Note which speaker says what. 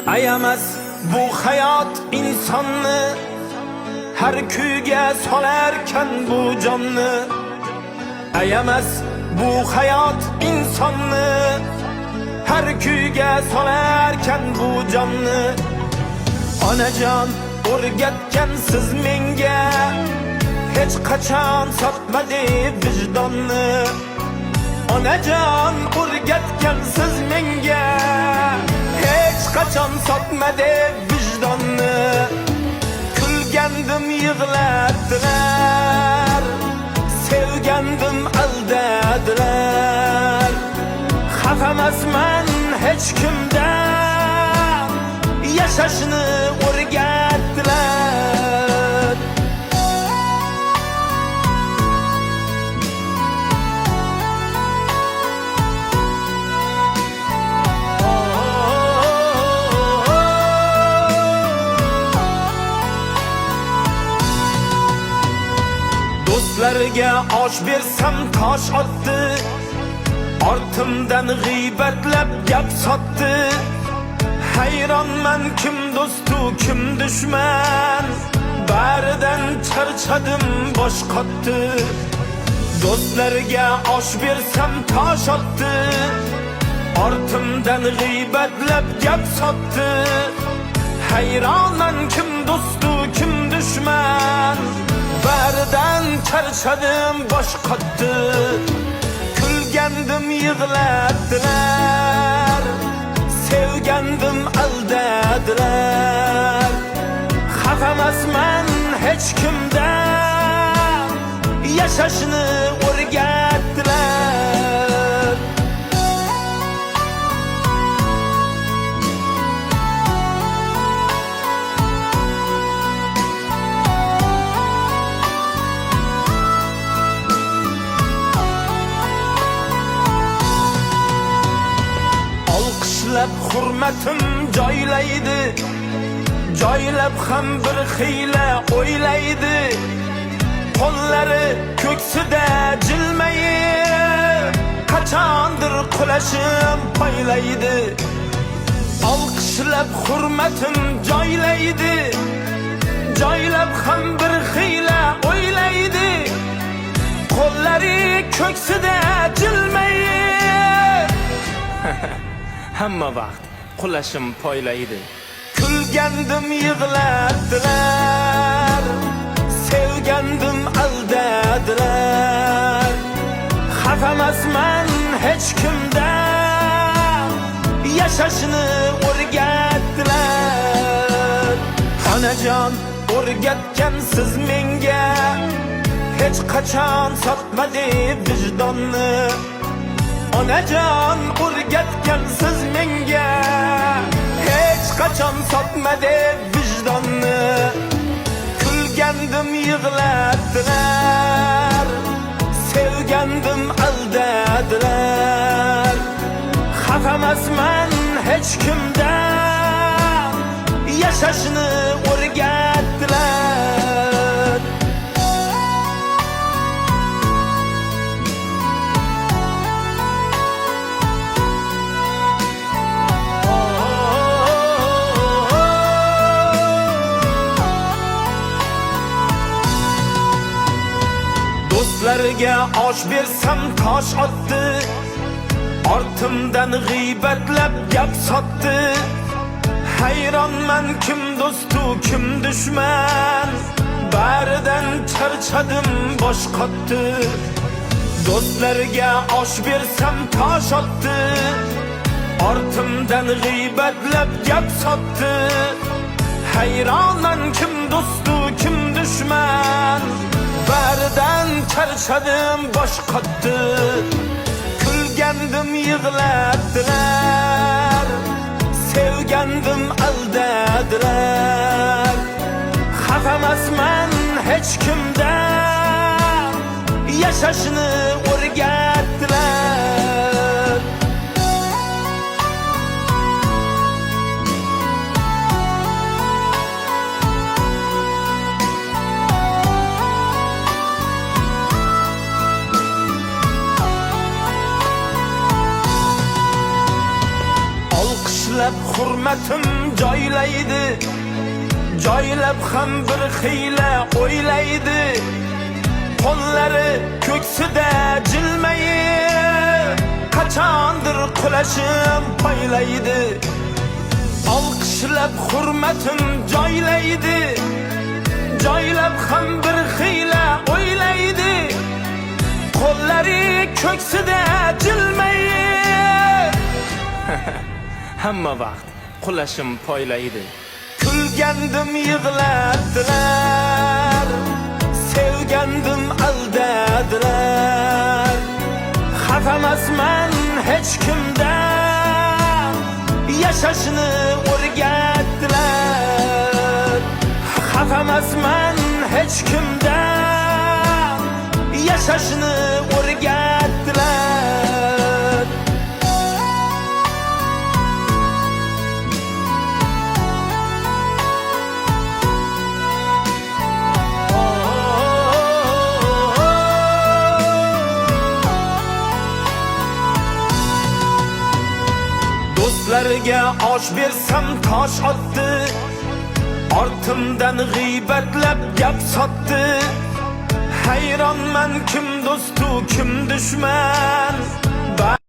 Speaker 1: ayamas bu hayot insonni, har kuyga solarkan bu jonni. Ayamas bu hayot insonni, har kuyga solarkan bu jonni. Onajon o'rgatgan siz menga, hech qachon sotmadi vijdonni. Onajon o'rgatgan siz menga, hech qachon sotmadi vijdonni. Kulgandim yig'ladilar, sevgandim aldadilar. Xafamasman hech kimdan, yashashni o'rgatdilar. Do'stlarga osh bersam tosh otdi, ortimdan g'iybatlab gap sotdi. Hayronman kim do'stu kim dushman, baridan charchadim bosh qotdi. Do'stlarga osh bersam tosh otdi, ortimdan g'iybatlab gap sotdi. Hayronman kim do'stu kim dushman, baridan charchadim bosh qotdi. Kulgandim yig'ladilar, sevgandim aldadilar. Xafamasman hech kimdan, yashashni o'rgatdilar. Hurmatim joylaydi, joylab ham bir xiyla o'ylaydi. Qo'llari ko'ksida jilmayib, qachondir qulashim poylaydi. Olqishlab hurmatim joylaydi, joylab ham bir xiyla o'ylaydi. Qo'llari ko'ksida jilmayib hamma vaqt qulashim poylaydi. Kulgandim yig'ladilar, sevgandim aldadilar. Xafamasman hech kimdan, yashashni o'rgatdilar. Onajon o'rgatgan siz menga, hech qachon sotmadi vijdonni. Onajon o'rgatgan siz menga, hech qachon sotmadi vijdonni. Kulgandim yig'ladilar, sevgandim aldadilar. Xafamasman hech kimdan, yashashni o'rgatdilar. Do'stlarga osh bersam tosh otdi, ortimdan g'iybatlab gap sotdi. Hayronman kim do'stu kim dushman, baridan charchadim bosh qotdi. Do'stlarga osh bersam tosh otdi, ortimdan g'iybatlab gap sotdi. Hayronman kim do'stu kim dushman, baridan charchadim bosh qotdi. Kulgandim yig'ladilar, sevgandim aldadilar. Xafamasman hech kimdan, yashashni o'rgatdilar. hurmatim joylaydi, joylab ham bir xiyla o'ylaydi. Qo'llari ko'ksida jilmayib, qachondir qulashim poylaydi. Olqishlab hurmatim joylaydi, joylab ham bir xiyla o'ylaydi. Qo'llari ko'ksida jilmayib hamma vaqt qulashim poylaydi. Kulgandim yig'latdilar, sevgandim aldadilar. Xafamasman hech kimdan, yashashni o'rgatdilar. Xafamasman hech kimdan, yashashni o'rgatdilar. Do'stlarga osh bersam tosh otdi, ortimdan g'iybatlab gap sotdi. Hayronman kim do'stu kim dushman.